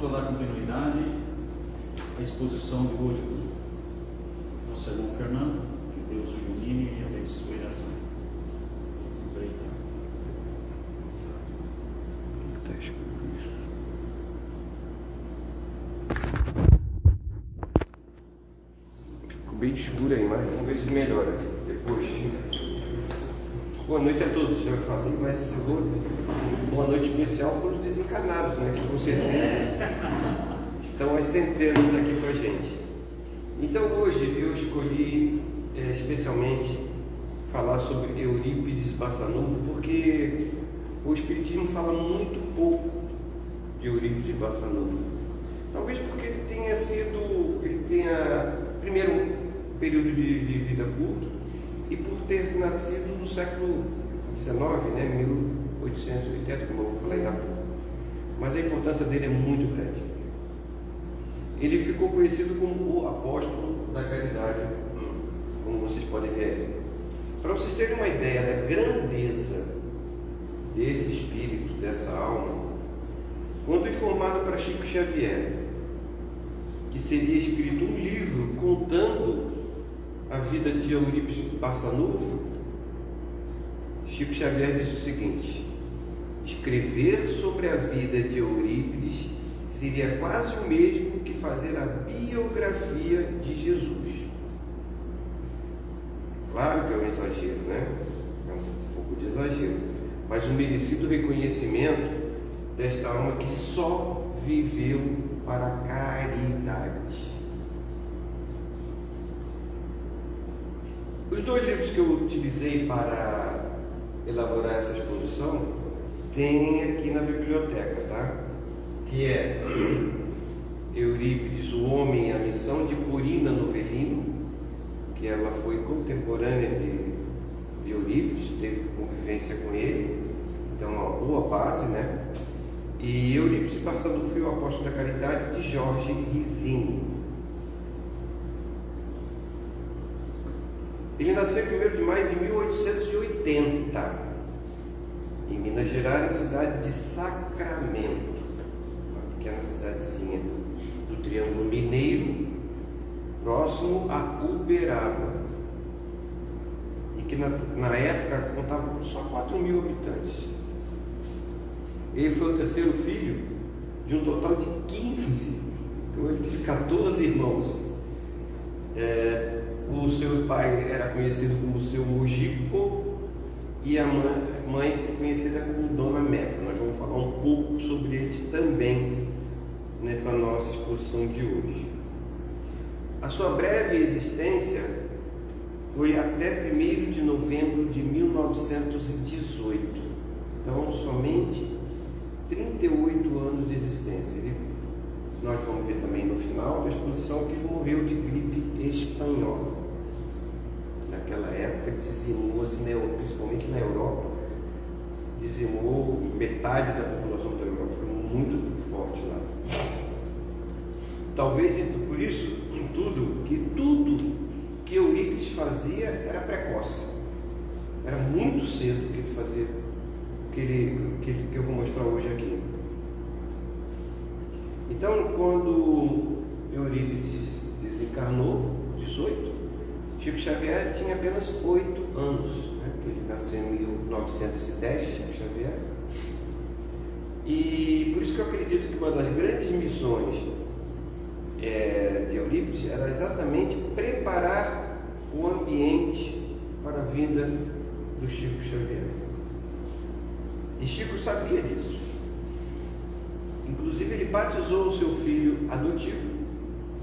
para dar continuidade à exposição de hoje do nosso irmão Fernando, que Deus o ilumine e abençoe a ação. Vocês empreitam. Ficou bem escuro aí, mas vamos ver se melhora depois. Boa noite a todos, já falei, mas eu vou. Boa noite especial para os desencarnados, né? Que com certeza estão as centenas aqui com a gente. Então hoje eu escolhi especialmente falar sobre Eurípides Barçanufo, porque o Espiritismo fala muito pouco de Eurípides Barçanufo. Talvez porque ele tenha primeiro um período de vida curto e por ter nascido no século XIX, né, 1880, como eu falei há pouco. Mas a importância dele é muito grande. Ele ficou conhecido como o apóstolo da caridade, como vocês podem ver. Para vocês terem uma ideia da grandeza desse espírito, dessa alma, quando informado para Chico Xavier que seria escrito um livro contando a vida de Eurípides Barçanufo, Chico Xavier disse o seguinte: escrever sobre a vida de Eurípides seria quase o mesmo que fazer a biografia de Jesus. Claro que é um exagero, né? É um pouco de exagero, mas um merecido reconhecimento desta alma que só viveu para a caridade. Os dois livros que eu utilizei para elaborar essa exposição tem aqui na biblioteca, tá? Que é Eurípides, o Homem e a Missão, de Corina Novellino, que ela foi contemporânea de Eurípides, teve convivência com ele, então uma boa base, né? E Eurípides Barçanufo e o Apóstolo da Caridade, de Jorge Rizzini. Ele nasceu em 1º de maio de 1880, em Minas Gerais, na cidade de Sacramento, uma pequena cidadezinha do Triângulo Mineiro, próximo a Uberaba, e que na época contava com só 4.000 habitantes. Ele foi o terceiro filho de um total de 15, então ele teve 14 irmãos. O seu pai era conhecido como seu Mojico e a mãe conhecida como Dona Meca. Nós vamos falar um pouco sobre eles também nessa nossa exposição de hoje. A sua breve existência foi até 1º de novembro de 1918, então somente 38 anos de existência. Nós vamos ver também no final da exposição que ele morreu de gripe espanhola. Naquela época dizimou, principalmente na Europa, dizimou metade da população da Europa, foi muito forte lá. Talvez por isso, tudo que Eurípides fazia era precoce. Era muito cedo que ele fazia que eu vou mostrar hoje aqui. Então, quando Eurípides desencarnou, 18, Chico Xavier tinha apenas 8 anos, né? Ele nasceu em 1910, Chico Xavier. E por isso que eu acredito que uma das grandes missões de Eurípides era exatamente preparar o ambiente para a vinda do Chico Xavier. E Chico sabia disso. Inclusive ele batizou o seu filho adotivo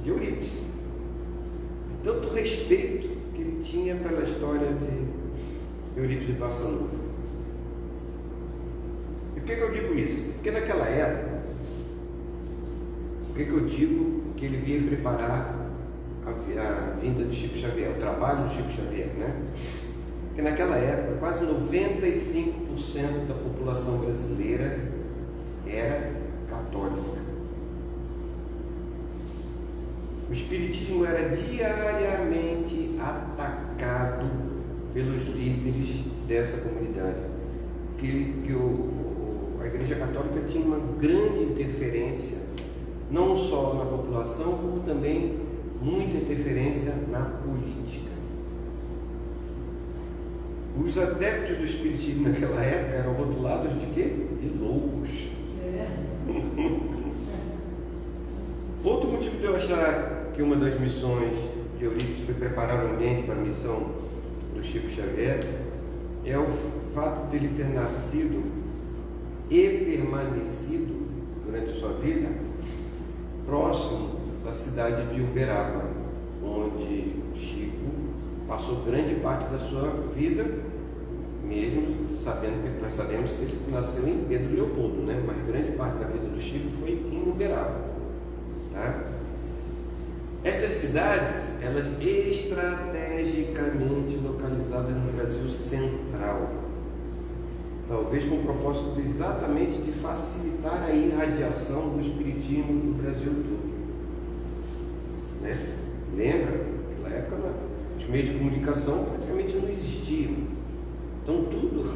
de Eurípides, de tanto respeito que ele tinha pela história de Eurípides Barçanufo. E por que eu digo isso? Porque naquela época, por que eu digo que ele vinha preparar a vinda de Chico Xavier, o trabalho de Chico Xavier, né? Porque naquela época quase 95% da população brasileira era católica. O espiritismo era diariamente atacado pelos líderes dessa comunidade, que a Igreja Católica tinha uma grande interferência não só na população, como também muita interferência na política. Os adeptos do espiritismo naquela época eram rotulados de quê? De loucos. Outro motivo de eu achar que uma das missões de Eurípides foi preparar o ambiente para a missão do Chico Xavier é o fato dele ter nascido e permanecido durante a sua vida próximo da cidade de Uberaba, onde Chico passou grande parte da sua vida, mesmo sabendo que nós sabemos que ele nasceu em Pedro Leopoldo, né? Mas grande parte da vida do Chico foi em Uberaba, tá? Estas cidades, elas estrategicamente localizadas no Brasil central, talvez com o propósito exatamente de facilitar a irradiação do espiritismo no Brasil todo, né? Lembra? Naquela época os meios de comunicação praticamente não existiam, então tudo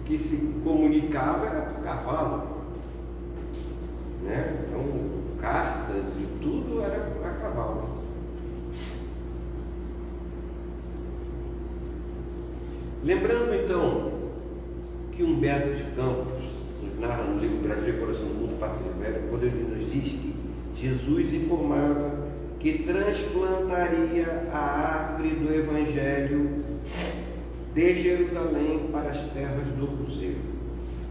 que se comunicava era por cavalo, né? Então cartas e tudo era a cavalo. Lembrando então que Humberto de Campos nos narra no livro Brasil e Coração do Mundo, Parte do Velho, quando ele nos diz que Jesus informava que transplantaria a árvore do Evangelho de Jerusalém para as terras do Cruzeiro.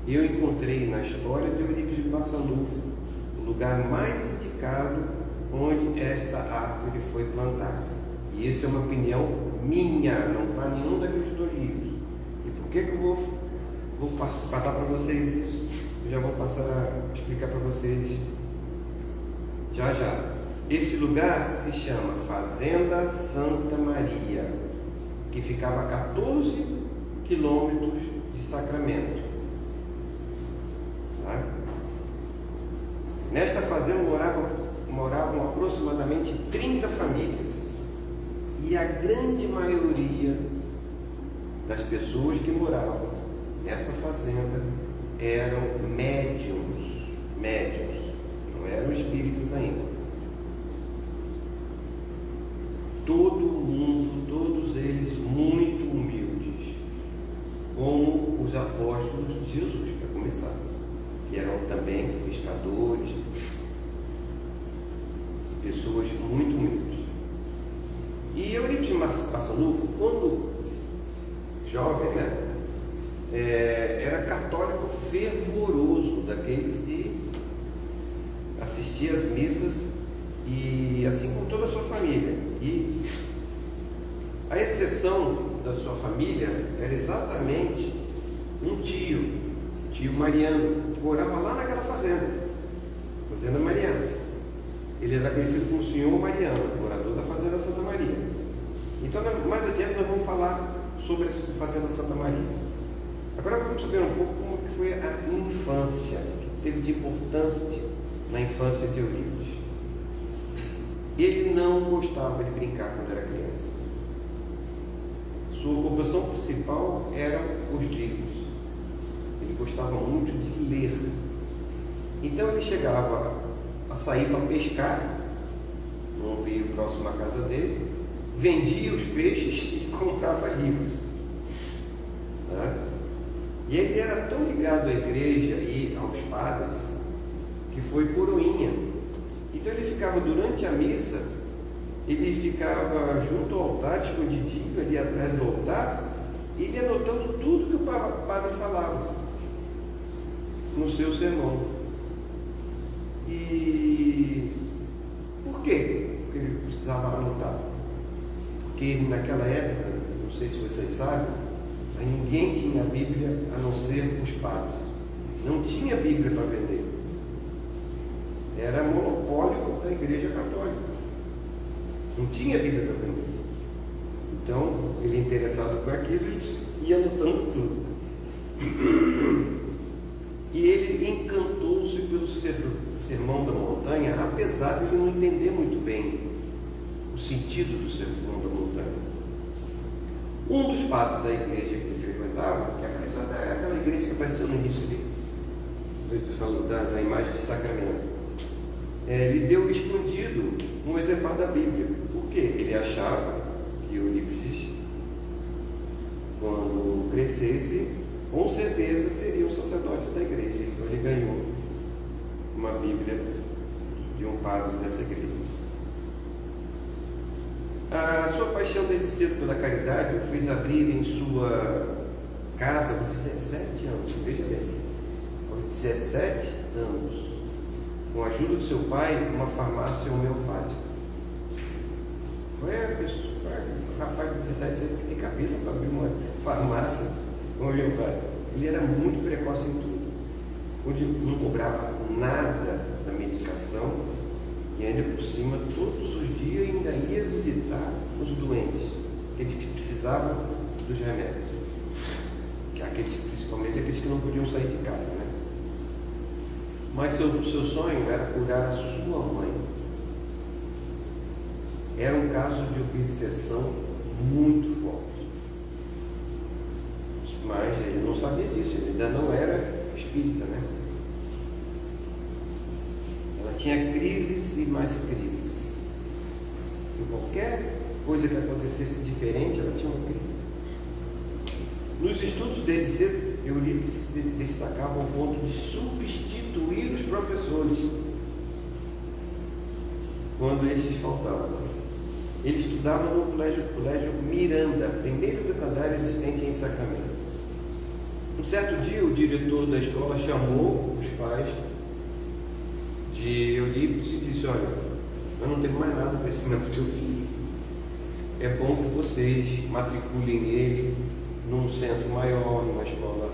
Eu encontrei na história de Eurípides de Barçanufo o lugar mais indicado onde esta árvore foi plantada. E isso é uma opinião minha, não está nenhum daqueles dois livros. E por que eu vou passar para vocês isso? Eu já vou passar a explicar para vocês já. Esse lugar se chama Fazenda Santa Maria, que ficava a 14 quilômetros de Sacramento. Tá? Nesta fazenda moravam aproximadamente 30 famílias, e a grande maioria das pessoas que moravam nessa fazenda eram médiuns, não eram espíritos ainda. Todo mundo, todos eles muito humildes, como os apóstolos de Jesus, para começar, que eram também pescadores, pessoas muito humildes. E Eurípides de Barçanufo, quando jovem, né, era católico fervoroso, daqueles de assistir às missas, e assim como toda a sua família. E a exceção da sua família era exatamente um tio Mariano, que morava lá naquela fazenda Mariano. Ele era conhecido como Senhor Mariano, morador da fazenda Santa Maria. Então, mais adiante nós vamos falar sobre essa fazenda Santa Maria. Agora vamos saber um pouco como que foi a infância, o que teve de importância na infância de Eurípides. Ele não gostava de brincar quando era criança. Sua ocupação principal eram os livros. Ele gostava muito de ler. Então ele chegava a sair para pescar num rio próximo à casa dele, vendia os peixes e comprava livros. Tá? E ele era tão ligado à igreja e aos padres que foi coroinha. Então ele ficava durante a missa, ele ficava junto ao altar, escondidinho ali atrás do altar, e ele anotando tudo que o padre falava no seu sermão. E por quê? Porque ele precisava anotar. Porque naquela época, não sei se vocês sabem, mas ninguém tinha Bíblia a não ser os padres. Não tinha Bíblia para vender. Era monopólio da Igreja Católica. Não tinha Bíblia para vender. Então, ele interessado com aquilo, ele ia anotando tudo. E ele encantou-se pelo Sermão da Montanha, apesar de ele não entender muito bem o sentido do Sermão da Montanha. Um dos padres da igreja que ele frequentava, que apareceu até aquela igreja que apareceu no início ali, da imagem de Sacramento, lhe deu escondido um exemplar da Bíblia. Por quê? Ele achava que Eurípides, quando crescesse, com certeza seria o sacerdote da igreja. Então ele ganhou uma Bíblia de um padre dessa igreja. A sua paixão desde cedo pela caridade o fez abrir em sua casa com 17 anos, veja bem, com 17 anos, com a ajuda do seu pai, uma farmácia homeopática. Qual é a pessoa? O rapaz de 17 anos que tem cabeça para abrir uma farmácia homeopática? Ele era muito precoce em tudo, onde não cobrava nada da medicação e ainda por cima, todos os dias ainda ia visitar os doentes, aqueles que precisavam dos remédios, principalmente aqueles que não podiam sair de casa, né? Mas seu sonho era curar a sua mãe. Era um caso de obsessão muito forte. Mas ele não sabia disso, ele ainda não era espírita, né? Ela tinha crises e mais crises. E qualquer coisa que acontecesse diferente, ela tinha uma crise. Nos estudos desde cedo, Eurípides se destacava ao ponto de substituir os professores quando estes faltavam. Ele estudava no colégio Miranda, primeiro educandário existente em Sacramento. Um certo dia, o diretor da escola chamou os pais de Eurípides e disse: olha, eu não tenho mais nada para ensinar para o teu filho. É bom que vocês matriculem ele num centro maior, numa escola,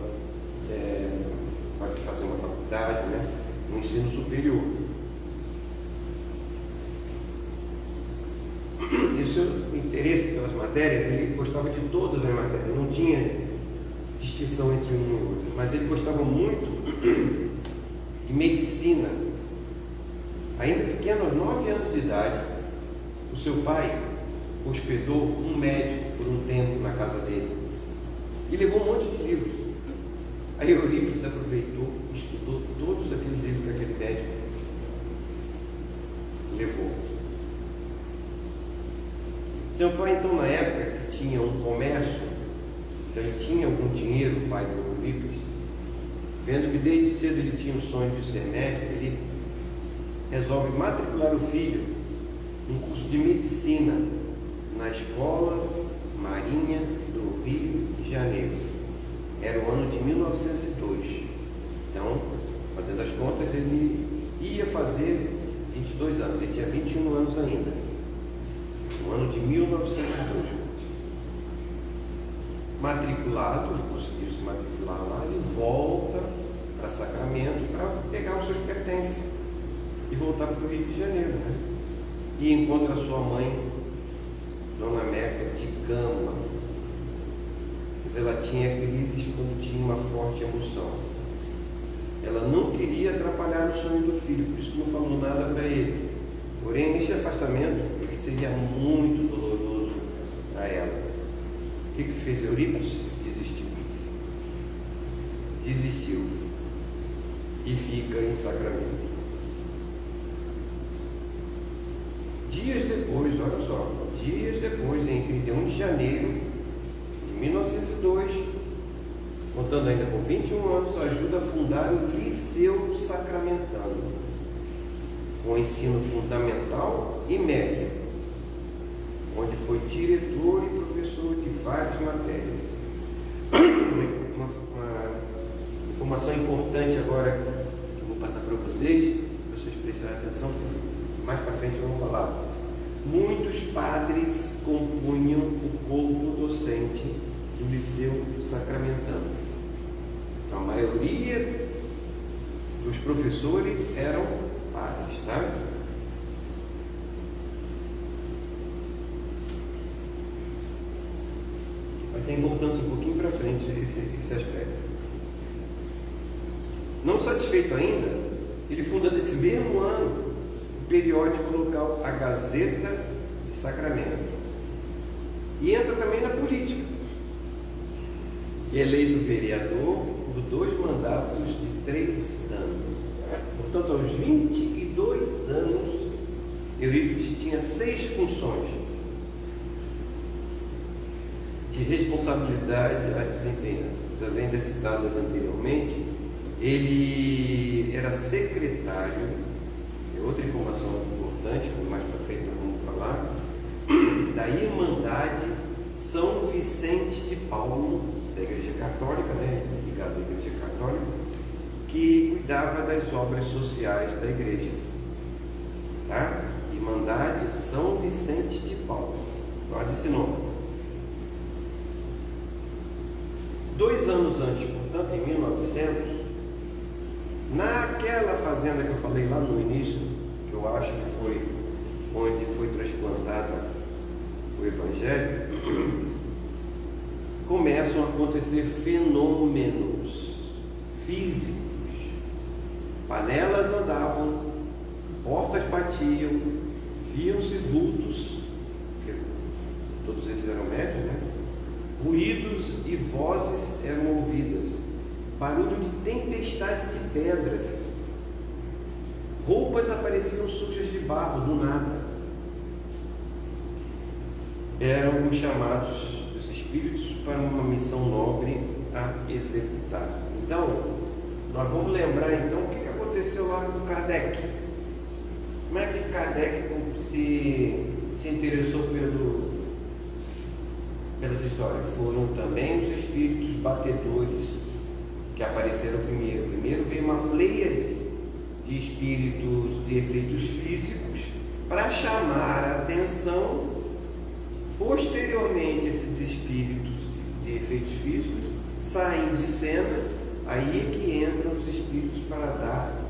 para fazer uma faculdade, né? Um ensino superior. E o seu interesse pelas matérias, ele gostava de todas as matérias, não tinha distinção entre uma e outra, mas ele gostava muito de medicina. Ainda pequeno, aos 9 anos de idade, o seu pai hospedou um médico por um tempo na casa dele e levou um monte de livros. Aí Eurípides aproveitou e estudou todos aqueles livros que aquele médico levou. Seu pai, então, na época, que tinha um comércio, então ele tinha algum dinheiro, o pai do Eurípides, vendo que desde cedo ele tinha o sonho de ser médico, ele resolve matricular o filho num curso de medicina na Escola Marinha do Rio de Janeiro. Era o ano de 1902. Então, fazendo as contas, ele ia fazer 22 anos, ele tinha 21 anos ainda. No ano de 1902. Matriculado, ele conseguiu se matricular lá, ele volta para Sacramento para pegar os seus pertences e voltar para o Rio de Janeiro, né? E encontra a sua mãe, Dona Meca, de cama. Mas ela tinha crises quando tinha uma forte emoção. Ela não queria atrapalhar o sonho do filho, por isso não falou nada para ele. Porém, nesse afastamento, ele seria muito doloroso para ela. O que fez Eurípides? Desistiu. E fica em Sacramento. Dias depois, olha só, em 31 de janeiro de 1902, contando ainda com 21 anos, ajuda a fundar o Liceu Sacramentano, com ensino fundamental e médio, onde foi diretor e professor de várias matérias. Uma informação importante agora que eu vou passar para vocês prestarem atenção, porque mais para frente eu vou falar. Muitos padres compunham o corpo docente do Liceu Sacramentano. Então, a maioria dos professores eram padres, tá? Vai ter importância um pouquinho para frente esse aspecto. Não satisfeito ainda, ele funda nesse mesmo ano o periódico local A Gazeta de Sacramento e entra também na política. Eleito vereador por 2 mandatos de 3 anos. Portanto, aos 22 2 anos, Eurípides tinha 6 funções de responsabilidade a desempenhar. Além das citadas anteriormente, ele era secretário, é outra informação importante, que mais para frente nós vamos falar, da Irmandade São Vicente de Paulo, da Igreja Católica, ligado à Igreja Católica, que cuidava das obras sociais da Igreja. Tá? Irmandade São Vicente de Paulo, guarde esse nome. 2 anos antes, portanto, em 1900, naquela fazenda que eu falei lá no início, que eu acho que foi onde foi transplantada o Evangelho, começam a acontecer fenômenos físicos. Panelas andavam, portas batiam, viam-se vultos, porque todos eles eram médios, né? Ruídos e vozes eram ouvidas, barulho de tempestade de pedras, roupas apareciam sujas de barro do nada. Eram os chamados dos espíritos para uma missão nobre a executar. Então, nós vamos lembrar então o que aconteceu lá com Kardec. Como é que Kardec se interessou pelas histórias? Foram também os espíritos batedores que apareceram primeiro. Primeiro veio uma pleiade de espíritos de efeitos físicos para chamar a atenção. Posteriormente, esses espíritos de efeitos físicos saem de cena, aí é que entram os espíritos para dar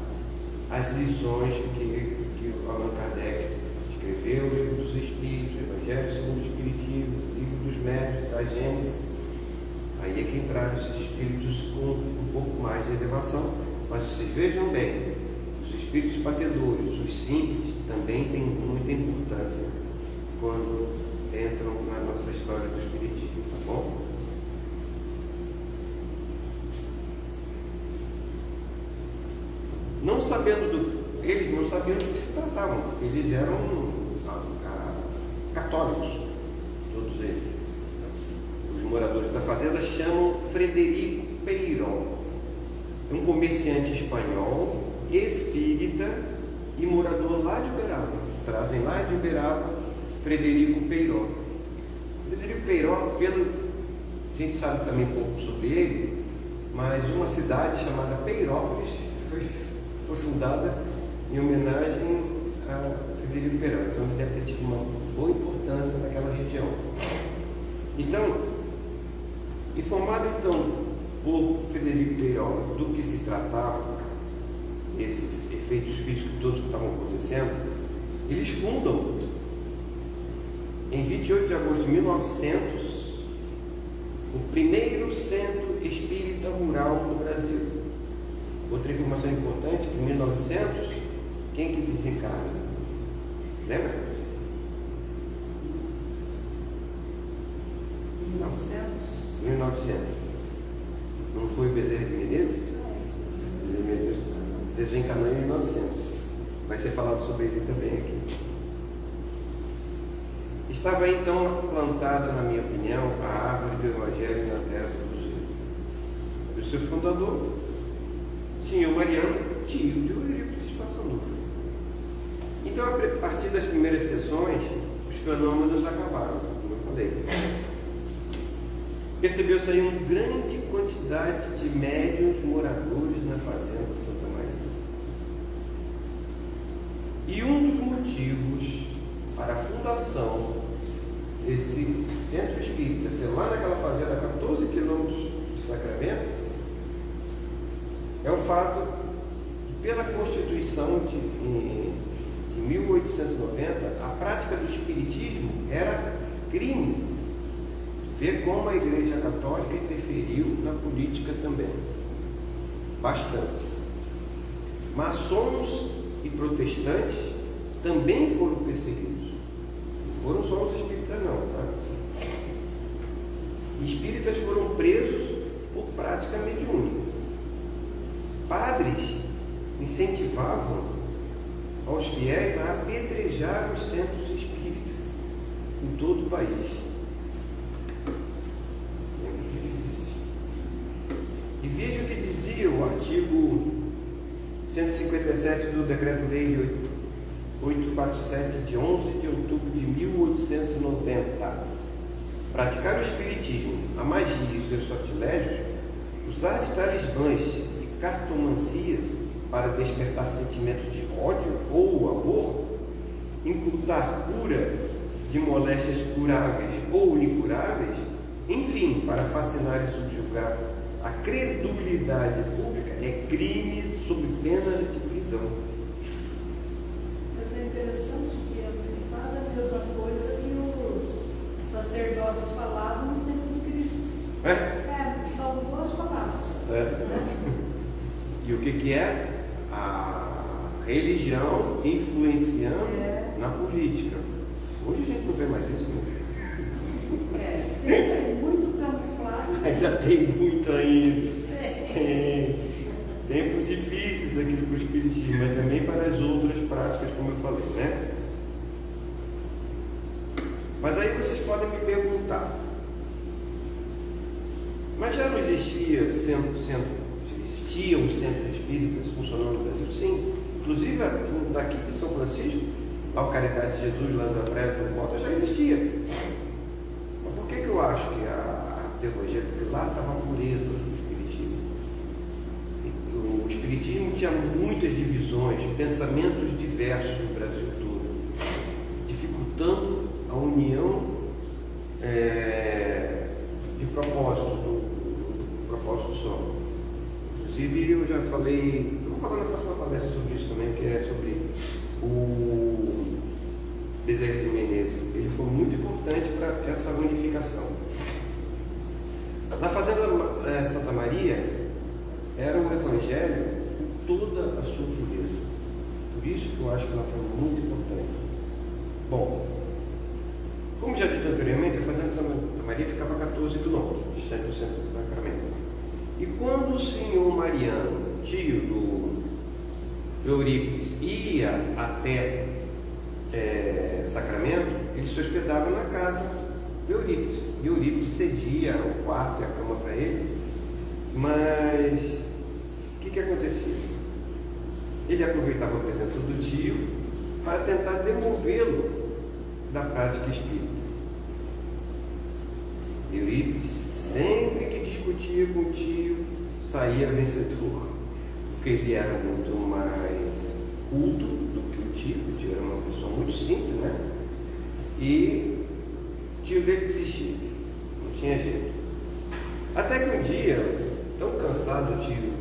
as lições que Allan Kardec escreveu, o Livro dos Espíritos, o Evangelho segundo o Espiritismo, o Livro dos Médiuns, a Gênese. Aí é que entraram esses espíritos com um pouco mais de elevação. Mas vocês vejam bem, os espíritos batedores, os simples, também têm muita importância quando entram na nossa história do Espiritismo, tá bom? Eles não sabiam do que se tratavam, porque eles eram católicos, todos eles. Os moradores da fazenda chamam Frederico Peiró, um comerciante espanhol, espírita e morador lá de Uberaba. Trazem lá de Uberaba Frederico Peiró. Frederico Peiró, a gente sabe também pouco sobre ele, mas uma cidade chamada Peirópolis foi fundada em homenagem a Frederico Peiró. Então ele deve ter tido uma boa importância naquela região. Então, informado então por Frederico Peiró do que se tratava, esses efeitos físicos todos que estavam acontecendo, eles fundam em 28 de agosto de 1900 o primeiro centro espírita rural do Brasil. Outra informação importante, que em 1900, quem que desencarna? Lembra? 1900. Não foi o Bezerra de Menezes? Bezerra de Menezes desencarnou em 1900. Vai ser falado sobre ele também aqui. Estava então plantada, na minha opinião, a árvore do Evangelho na terra do Brasil. O seu fundador, senhor Mariano, tio de Eurípides Passanufo. Então, a partir das primeiras sessões, os fenômenos acabaram, como eu falei. Percebeu-se aí uma grande quantidade de médiuns moradores na fazenda Santa Maria. E um dos motivos para a fundação desse centro espírita ser lá naquela fazenda a 14 quilômetros do Sacramento é o fato que, pela Constituição de 1890, a prática do espiritismo era crime. Vê como a Igreja Católica interferiu na política também. Bastante. Maçons e protestantes também foram perseguidos. Não foram só os espíritas não, tá? Espíritas foram presos por prática mediúnica. Padres incentivavam aos fiéis a apedrejar os centros espíritas em todo o país. Tempos difíceis. E veja o que dizia o artigo 157 do Decreto-Lei 847, de 11 de outubro de 1890. Praticar o espiritismo, a magia e seus sortilégios, usar de talismãs e cartomancias para despertar sentimentos de ódio ou amor, imputar cura de moléstias curáveis ou incuráveis, enfim, para fascinar e subjugar a credulidade pública, é crime sob pena de prisão. Mas é interessante que ele faz a mesma coisa que os sacerdotes falavam no tempo de Cristo. Só duas palavras. E o que é? A religião influenciando na política. Hoje a gente não vê mais isso, né? Tem muito camuflado. Ainda tem muito ainda. Tempos difíceis aqui para o espiritismo, mas também para as outras práticas, como eu falei, né? Mas aí vocês podem me perguntar, mas já não existiam centros espíritas funcionando no Brasil? Sim. Inclusive, daqui de São Francisco, a Caridade de Jesus, lá da Praia do Mota, já existia. Mas por que eu acho que a evangélica lá estava pureza do espiritismo? O espiritismo tinha muitas divisões, pensamentos diversos no Brasil todo, dificultando a união de propósitos, do propósito só. Inclusive, eu já falei, eu vou falar na próxima palestra sobre isso também, que é sobre o Bezerra de Menezes. Ele foi muito importante para essa unificação. Na Fazenda Santa Maria, era o Evangelho com toda a sua pureza. Por isso que eu acho que ela foi muito importante. Bom, como já dito anteriormente, a Fazenda Santa Maria ficava a 14 quilômetros distante do centro do Sacramento. E quando o senhor Mariano, tio do Eurípides, ia até Sacramento, ele se hospedava na casa de Eurípides. E Eurípides cedia o quarto e a cama para ele. Mas o que acontecia? Ele aproveitava a presença do tio para tentar demovê-lo da prática espírita. Eurípides, sempre que discutia com o tio, saía vencedor, porque ele era muito mais culto do que o tio era uma pessoa muito simples, né? E o tio dele desistia, não tinha jeito. Até que um dia, tão cansado o tio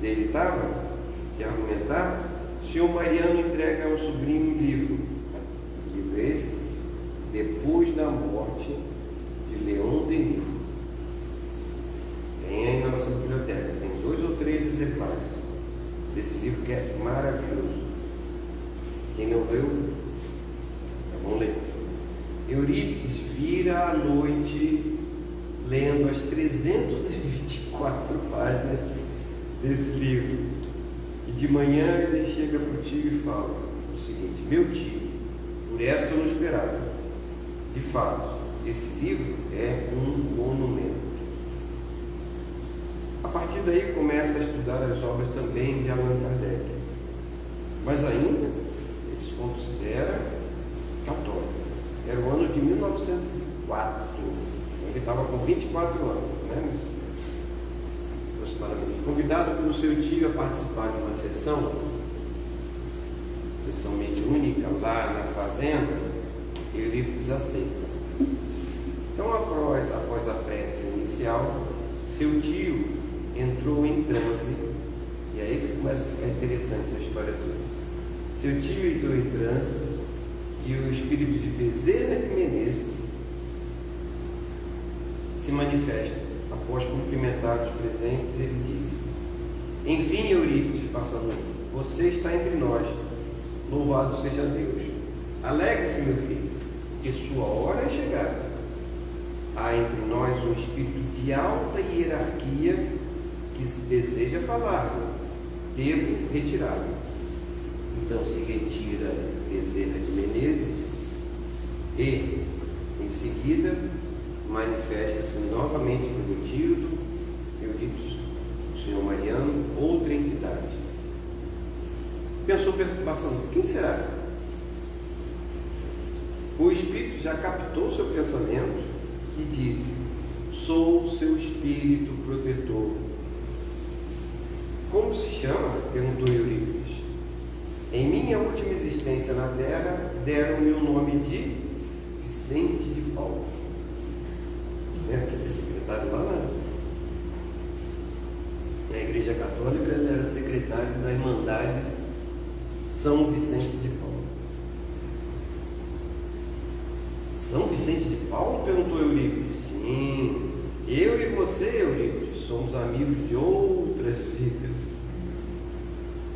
dele estava de argumentar, o senhor Mariano entrega ao sobrinho um livro. O livro esse, Depois da Morte, de Leon Denis. Tem aí na nossa biblioteca, tem 2 ou 3 exemplares desse livro que é maravilhoso. Quem não leu, é bom ler. Eurípides vira à noite lendo as 324 páginas desse livro. E de manhã ele chega para o tio e fala o seguinte: meu tio, por essa eu não esperava. De fato, esse livro é um monumento. A partir daí começa a estudar as obras também de Allan Kardec. Mas ainda ele se considera católico. Era o ano de 1904. Ele estava com 24 anos, né? Convidado pelo seu tio a participar de uma sessão mediúnica lá na fazenda, Eurípides aceita. Então, após a prece inicial, seu tio entrou em transe, e aí que começa a ficar interessante a história toda. Seu tio entrou em transe e o espírito de Bezerra de Menezes se manifesta. Após cumprimentar os presentes, ele diz: enfim, Eurípides, passando, você está entre nós, louvado seja Deus. Alegre-se, meu filho, porque sua hora é chegada. Há entre nós um espírito de alta hierarquia que deseja falar. Devo retirá-lo. Então, então se retira Bezerra de Menezes e, em seguida, manifesta-se novamente pelo Tíodo, Eurípides, o senhor Mariano, outra entidade. Pensou bastante, quem será? O Espírito já captou seu pensamento e disse: sou seu Espírito protetor. Como se chama? Perguntou Eurípides. Em minha última existência na Terra, deram-me o nome de Vicente de Paulo. Aquele secretário lá na Igreja Católica, ele era secretário da Irmandade São Vicente de Paulo. São Vicente de Paulo? Perguntou Eurípides. Sim, eu e você, Eurípides, somos amigos de outras vidas.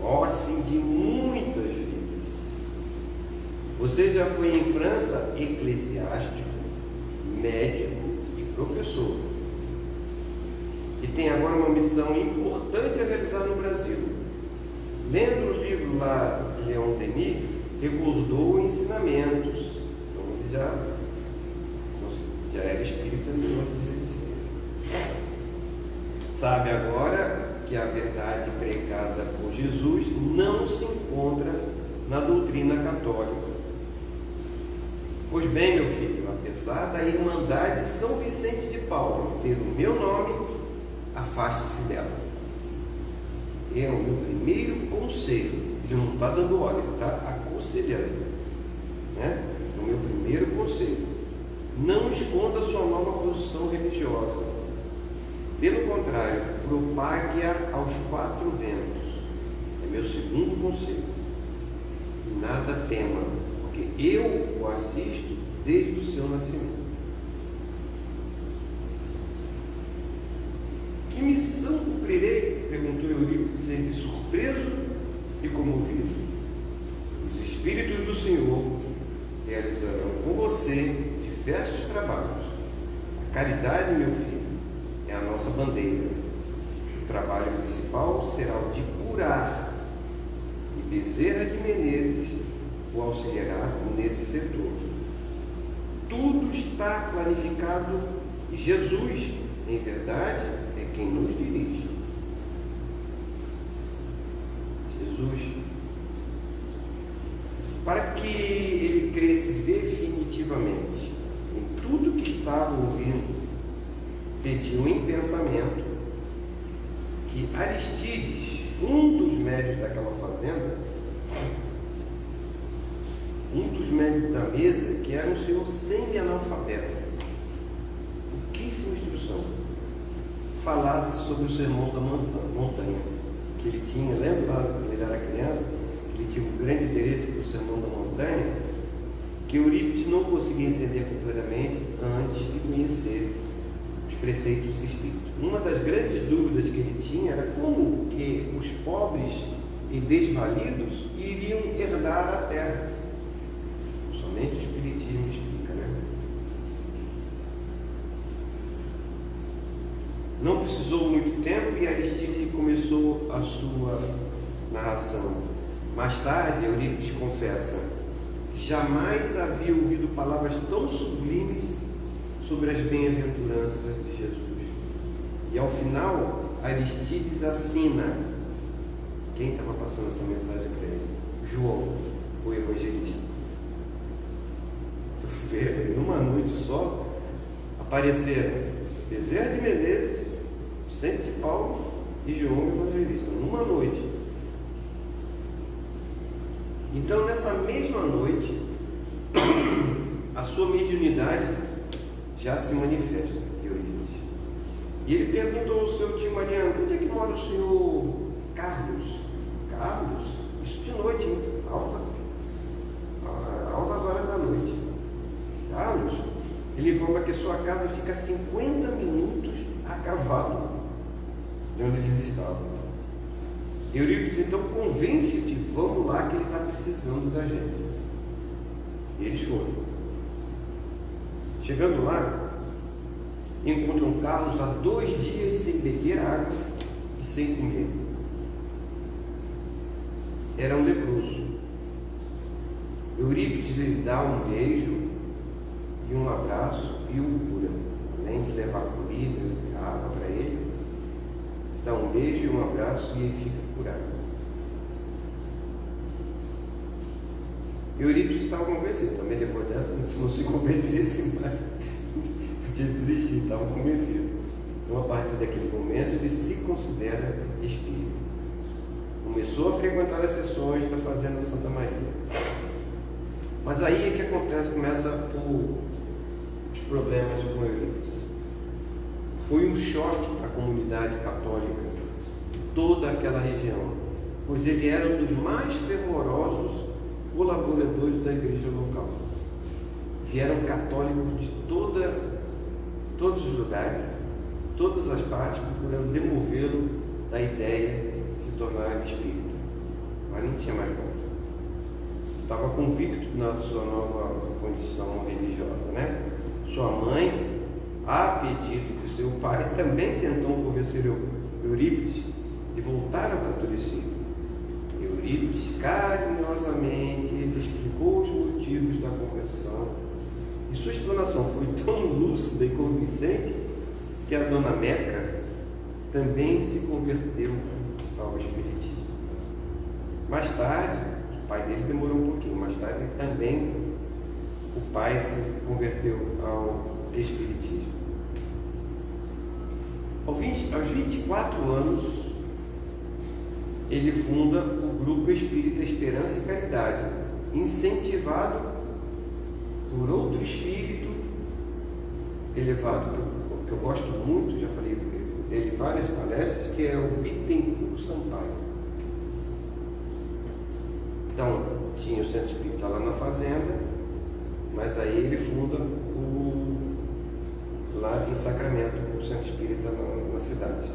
Oh, sim, de muitas vidas. Você já foi em França eclesiástico, médico e professor. E tem agora uma missão importante a realizar no Brasil. Lendo o livro lá de Leon Denis, recordou ensinamentos. Então ele já era espírita de outras existências. Sabe agora que a verdade pregada por Jesus não se encontra na doutrina católica. Pois bem, meu filho, apesar da Irmandade São Vicente de Paulo ter o meu nome, afaste-se dela. É o meu primeiro conselho. Ele não está dando ordem, ele está aconselhando. É o meu primeiro conselho. Não esconda sua nova posição religiosa. Pelo contrário, propague-a aos quatro ventos. É meu segundo conselho. Nada tema, porque eu o assisto desde o seu nascimento. Que missão cumprirei? Perguntou Eurípides, sempre surpreso e comovido. Os Espíritos do Senhor realizarão com você diversos trabalhos. A caridade, meu filho, é a nossa bandeira. O trabalho principal será o de curar. E Bezerra de Menezes o auxiliará nesse setor. Tudo está planificado e Jesus, em verdade, é quem nos dirige. Jesus, para que ele cresça definitivamente em tudo que estava ouvindo, pediu em pensamento que Aristides, um dos médios daquela fazenda, um dos médios da mesa, que era um senhor semi-analfabeto, pouquíssima instrução, falasse sobre o sermão da montanha, que ele tinha, lembra lá quando ele era criança, que ele tinha um grande interesse pelo sermão da montanha, que Eurípides não conseguia entender completamente antes de conhecer os preceitos espíritos. Uma das grandes dúvidas que ele tinha era como que os pobres e desvalidos iriam herdar a terra. Somente o Espiritismo explica, né? Não precisou muito tempo e Aristides começou a sua narração. Mais tarde, Eurípides confessa: jamais havia ouvido palavras tão sublimes sobre as bem-aventuranças de Jesus. E ao final, Aristides assina. Quem estava passando essa mensagem para ele? João, o evangelista. Tu vê, numa noite só, apareceram Bezerra de Menezes, Vicente de Paulo e João, o evangelista. Numa noite. Então, nessa mesma noite, a sua mediunidade já se manifesta, Eurípides. E ele perguntou ao seu tio Mariano: onde é que mora o senhor Carlos? Carlos? Isso de noite, hein? Altas horas da noite. Carlos, ele informa que sua casa fica a 50 minutos a cavalo de onde eles estavam. Eurípides então convence de vamos lá que ele está precisando da gente. E eles foram. Chegando lá, encontram Carlos há 2 dias sem beber água e sem comer. Era um leproso. Eurípides lhe dá um beijo e um abraço e o cura. Além de levar comida e água para ele, dá um beijo e um abraço e ele fica curado. Eurípides estava convencido, também depois dessa, se não se convencesse mais, podia desistir, estava convencido. Então, a partir daquele momento, ele se considera espírita. Começou a frequentar as sessões da Fazenda Santa Maria. Mas aí é que começa os problemas com Eurípides. Foi um choque para a comunidade católica de toda aquela região, pois ele era um dos mais fervorosos colaboradores da igreja local. Vieram católicos de todos os lugares, todas as partes, procurando demovê-lo da ideia de se tornar espírita. Mas não tinha mais volta. Estava convicto na sua nova condição religiosa, né? Sua mãe, a pedido de seu pai, também tentou convencer Eurípides de voltar ao catolicismo. Eurípides carinhosamente explicou os motivos da conversão, e sua explanação foi tão lúcida e convincente que a dona Meca também se converteu ao espiritismo. Mais tarde, o pai dele demorou um pouquinho, mais tarde também o pai se converteu ao espiritismo. Aos 24 anos, ele funda o Grupo Espírita Esperança e Caridade, incentivado por outro espírito elevado, que eu gosto muito, já falei dele em várias palestras, que é o Bittencourt Sampaio. Então, tinha o centro espírita lá na fazenda, mas aí ele funda lá em Sacramento, o centro espírita na cidade.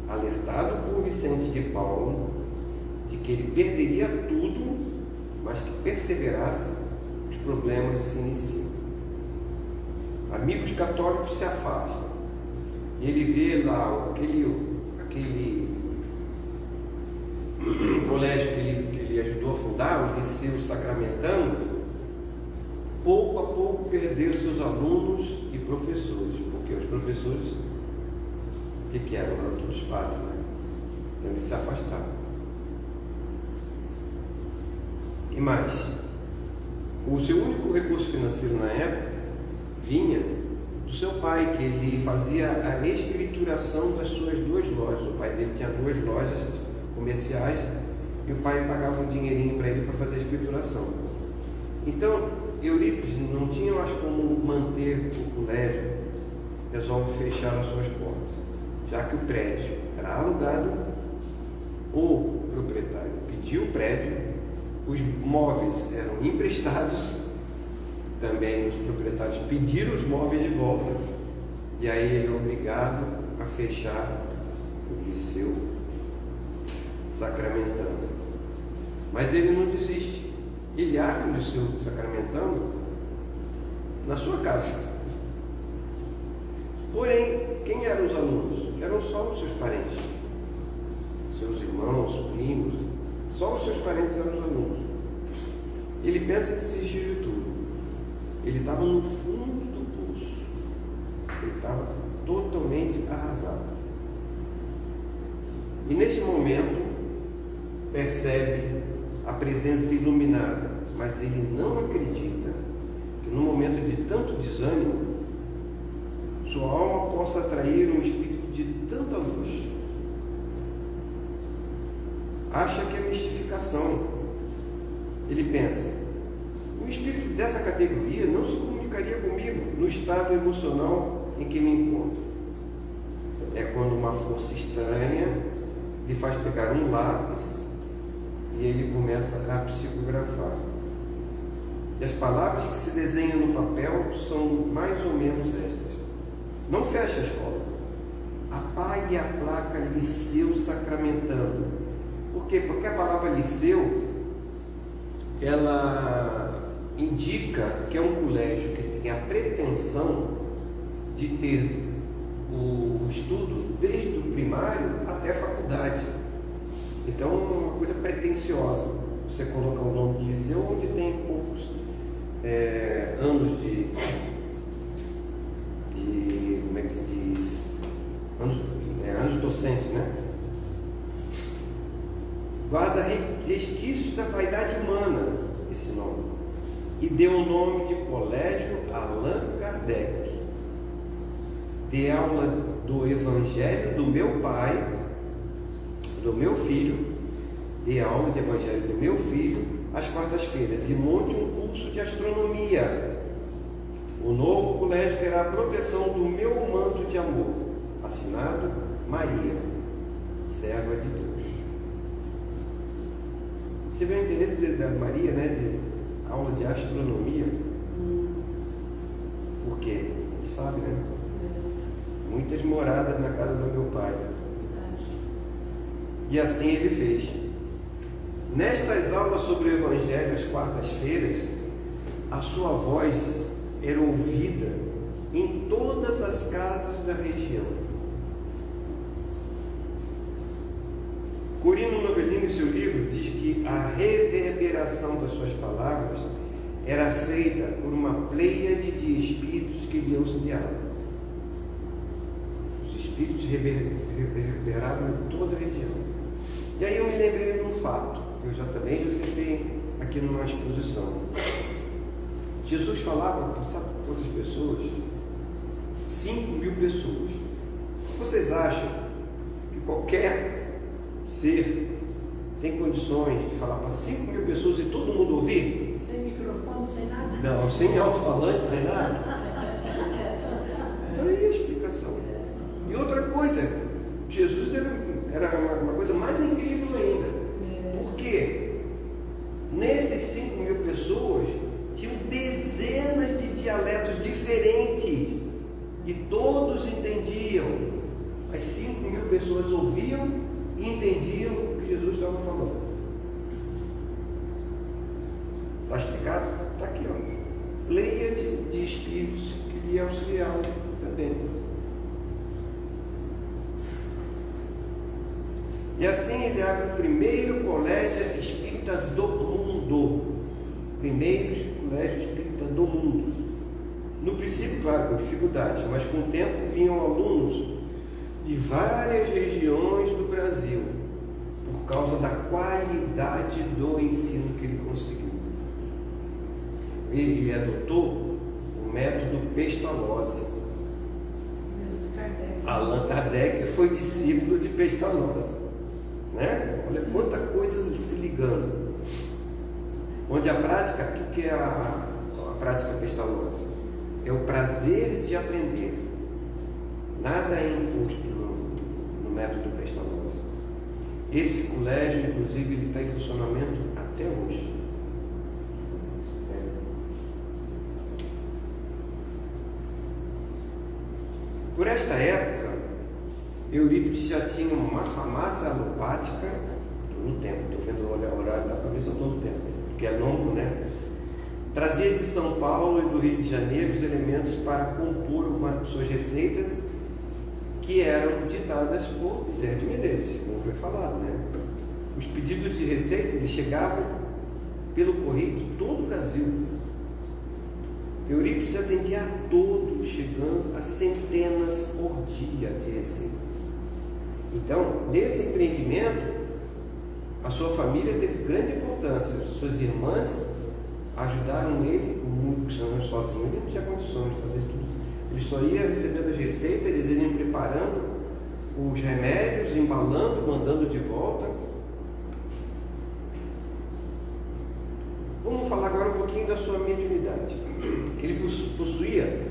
Alertado por Vicente de Paulo de que ele perderia tudo, mas que perseverasse, os problemas se iniciam. Amigos católicos se afastam, e ele vê lá aquele colégio que ele ajudou a fundar, o Liceu Sacramentano, pouco a pouco perdeu seus alunos e professores, porque os professores, o que eram? Eram todos padres, né? Então eles se afastaram. E mais, o seu único recurso financeiro na época vinha do seu pai, que ele fazia a escrituração das suas 2 lojas. O pai dele tinha 2 lojas comerciais e o pai pagava um dinheirinho para ele para fazer a escrituração. Então, Eurípides não tinha mais como manter o colégio, resolve fechar as suas portas, já que o prédio era alugado. O proprietário pediu o prédio, os móveis eram emprestados, também os proprietários pediram os móveis de volta, e aí ele é obrigado a fechar o Liceu Sacramentano. Mas ele não desiste, ele abre o Liceu Sacramentano na sua casa. Porém, quem eram os alunos? Eram só os seus parentes, seus irmãos, primos, só os seus parentes eram os alunos. Ele pensa em desistir de tudo. Ele estava no fundo do poço. Ele estava totalmente arrasado. E nesse momento, percebe a presença iluminada, mas ele não acredita que no momento de tanto desânimo, sua alma possa atrair um espírito de tanta luz. Acha que é mistificação. Ele pensa, um espírito dessa categoria não se comunicaria comigo no estado emocional em que me encontro. É quando uma força estranha lhe faz pegar um lápis e ele começa a psicografar. E as palavras que se desenham no papel são mais ou menos estas: não feche a escola, apague a placa Liceu Sacramentano. Por quê? Porque a palavra liceu, ela indica que é um colégio que tem a pretensão de ter o estudo desde o primário até a faculdade. Então, é uma coisa pretensiosa. você colocar o nome de Iseu onde tem poucos anos de como é que se diz? Anos docentes, né? Guarda resquícios da vaidade humana, esse nome, e deu o nome de Colégio Allan Kardec. Dei aula do Evangelho do meu pai, do meu filho, dei aula de Evangelho do meu filho às quartas-feiras, e monte um curso de astronomia. O novo colégio terá a proteção do meu manto de amor. Assinado Maria, serva de Deus. Você vê o interesse da Maria, né, de aula de astronomia? Por quê? A gente sabe, né? Muitas moradas na casa do meu pai. E assim ele fez. Nestas aulas sobre o Evangelho às quartas-feiras, a sua voz era ouvida em todas as casas da região. Corino Novelino, em seu livro, diz que a reverberação das suas palavras era feita por uma pleiade de espíritos que lhe auxiliavam. Os espíritos reverberavam em toda a região. E aí eu me lembrei de um fato, que eu já citei aqui numa exposição. Jesus falava para quantas pessoas? 5.000 pessoas. Vocês acham que qualquer ser tem condições de falar para 5.000 pessoas e todo mundo ouvir? Sem microfone, sem nada? Não, sem alto-falante, sem nada. Então aí a explicação. E outra coisa, Jesus era uma coisa mais incrível ainda. Porque nesses 5.000 pessoas tinham dezenas de dialetos diferentes e todos entendiam. As 5.000 pessoas ouviam e entendiam o que Jesus estava falando. Está explicado? Está aqui, ó. Leia de espíritos que lhe auxiliavam também. E assim ele abre o primeiro colégio espírita do mundo. Primeiro colégio espírita do mundo. No princípio, claro, com dificuldades, mas com o tempo vinham alunos de várias regiões do Brasil, por causa da qualidade do ensino que ele conseguiu. Ele adotou o método Pestalozzi. Allan Kardec foi discípulo de Pestalozzi, né? Olha quanta coisa se ligando. Onde a prática, o que é a prática Pestalozzi? É o prazer de aprender. Nada é imposto no método Pestalozzi. Esse colégio, inclusive, ele está em funcionamento até hoje. Por esta época, Eurípides já tinha uma farmácia alopática. Estou no tempo, estou vendo o horário, dá para ver se eu estou no tempo, porque é longo, né? Trazia de São Paulo e do Rio de Janeiro os elementos para compor suas receitas, que eram ditadas por Bezerra de Menezes, como foi falado, né? Os pedidos de receita, eles chegavam pelo correio de todo o Brasil. Eurípides atendia a todos, chegando a centenas por dia de receitas. Então, nesse empreendimento, a sua família teve grande importância. Suas irmãs ajudaram ele muito, sozinho. Ele não tinha condições de fazer tudo. Ele só ia recebendo as receitas, eles iam preparando os remédios, embalando, mandando de volta. Vamos falar agora um pouquinho da sua mediunidade. Ele possuía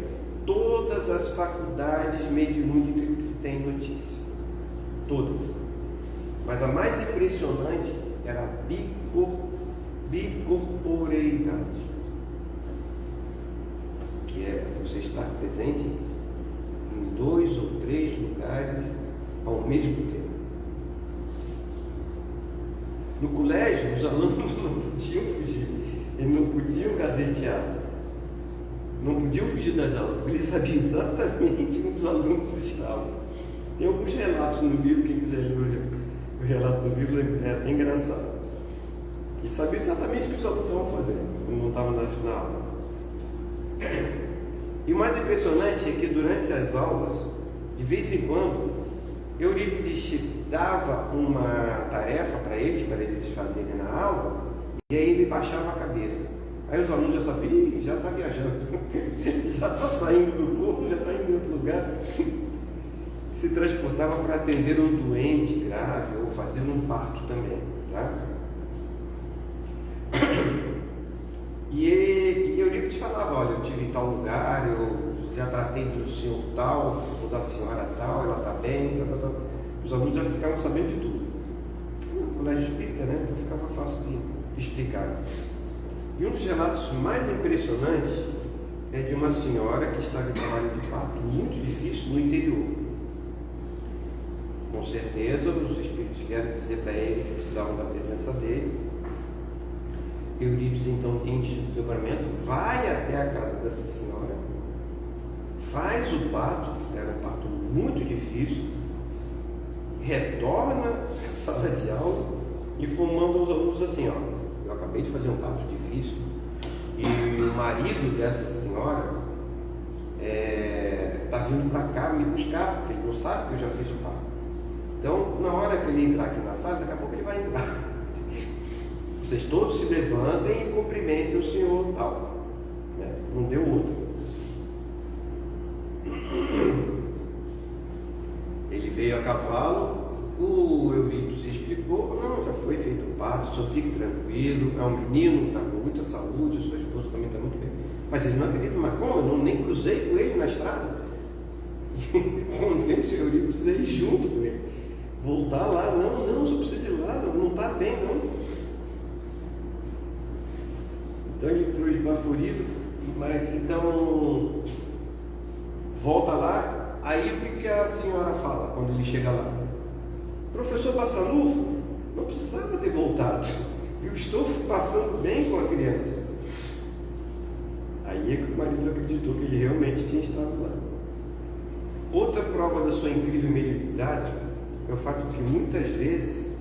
todas as faculdades mediúnicas que se tem notícia. Todas. Mas a mais impressionante era a bicorporeidade, que é você estar presente em 2 ou 3 lugares ao mesmo tempo. No colégio, os alunos não podiam fugir, eles não podiam gazetear, não podiam fugir das aulas, porque eles sabiam exatamente onde os alunos estavam. Tem alguns relatos no livro, quem quiser ler o relato do livro é até engraçado. E sabia exatamente o que os alunos estavam fazendo quando não estavam na aula. E o mais impressionante é que durante as aulas, de vez em quando, Eurípides dava uma tarefa para eles fazerem na aula, e aí ele baixava a cabeça. Aí os alunos já sabiam, ih, já está viajando, já está saindo do corpo, já está indo em outro lugar. Se transportava para atender um doente grave ou fazer um parto também. Tá? E Eurípides falava, olha, eu tive em tal lugar, eu já tratei do senhor tal, ou da senhora tal, ela está bem, tal. Os alunos já ficavam sabendo de tudo. No colégio espírita, né? Então ficava fácil de explicar. E um dos relatos mais impressionantes é de uma senhora que estava em trabalho de parto muito difícil no interior. Com certeza, os espíritos vieram dizer para ele que precisavam da presença dele. Eurípides, então, em desdobramento, vai até a casa dessa senhora, faz o parto, que era um parto muito difícil, retorna à sala de aula, informando aos alunos assim, ó, eu acabei de fazer um parto difícil e o marido dessa senhora está vindo para cá me buscar, porque ele não sabe que eu já fiz o parto. Então, na hora que ele entrar aqui na sala, daqui a pouco ele vai entrar. Vocês todos se levantem e cumprimentem o senhor tal. Né? Não deu outro. Ele veio a cavalo, o Eurípides explicou, não, já foi feito o parto, só fique tranquilo, é um menino, está com muita saúde, sua esposa também está muito bem. Mas ele não acredita, mas como? Eu nem cruzei com ele na estrada. E convence o Eurípides a ir junto com ele. Voltar lá, não, só precisa ir lá, não está bem, não. Então ele entrou esbaforido, mas então volta lá, aí o que a senhora fala quando ele chega lá? Professor Bassanufo, não precisava ter voltado, eu estou passando bem com a criança. Aí é que o marido acreditou que ele realmente tinha estado lá. Outra prova da sua incrível mediunidade é o fato de que muitas vezes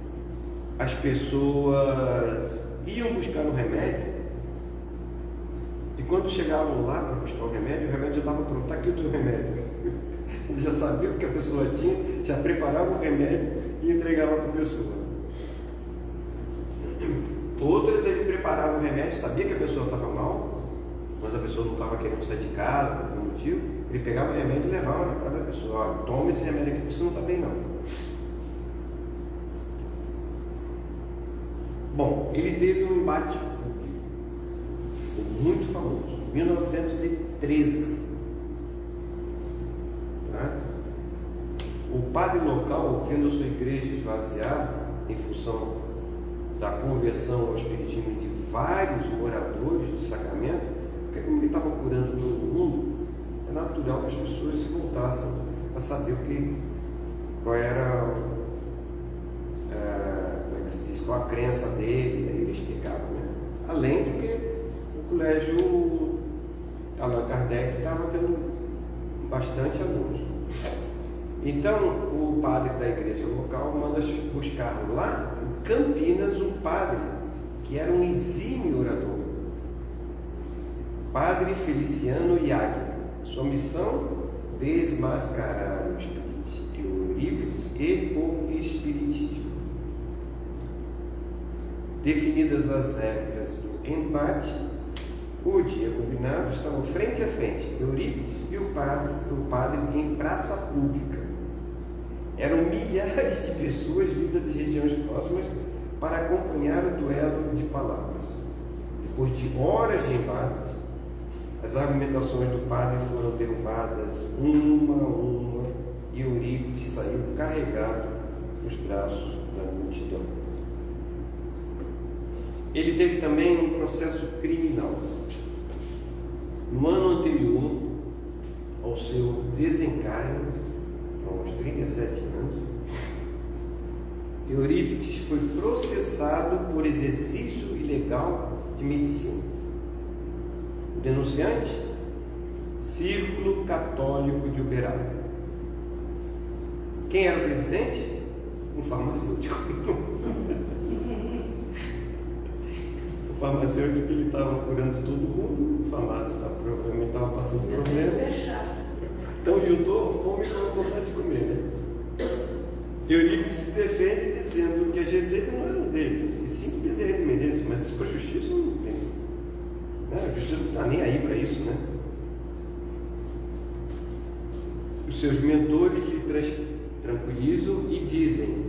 as pessoas iam buscar um remédio e quando chegavam lá para buscar o remédio já estava pronto, está aqui o teu remédio. Ele já sabia o que a pessoa tinha, já preparava o remédio e entregava para a pessoa. Outras ele preparava o remédio, sabia que a pessoa estava mal, mas a pessoa não estava querendo sair de casa por algum motivo, ele pegava o remédio e levava na casa da pessoa. Olha, toma esse remédio aqui, porque você não está bem não. Bom, ele teve um embate público, muito famoso, em 1913. Tá? O padre local, vendo a sua igreja esvaziar, em função da conversão ao espiritismo de vários moradores do Sacramento, porque como ele estava curando todo mundo, é natural que as pessoas se voltassem a saber qual era, como é que se diz, qual a crença dele, aí ele explicava, né? Além do que o colégio Allan Kardec estava tendo bastante alunos. Então, o padre da igreja local manda buscar lá em Campinas um padre que era um exímio orador, Padre Feliciano Iagui. Sua missão: desmascarar o Eurípides e o Espiritismo. Definidas as regras do embate, o dia combinado estavam frente a frente, Eurípides e o padre em praça pública. Eram milhares de pessoas vindas de regiões próximas para acompanhar o duelo de palavras. Depois de horas de embate, as argumentações do padre foram derrubadas uma a uma e Eurípides saiu carregado nos braços da multidão. Ele teve também um processo criminal. No ano anterior ao seu desencarne, aos 37 anos, Eurípides foi processado por exercício ilegal de medicina. O denunciante? Círculo Católico de Uberaba. Quem era o presidente? Um farmacêutico. farmacêutico ele estava curando todo mundo, a farmácia provavelmente estava passando problema. Então juntou fome com a vontade de comer, né? Eurípides se defende dizendo que as receitas não eram dele, e sim do Bezerra de Menezes, mas isso para a justiça não tem. A justiça não está nem aí para isso, né? Os seus mentores lhe tranquilizam e dizem: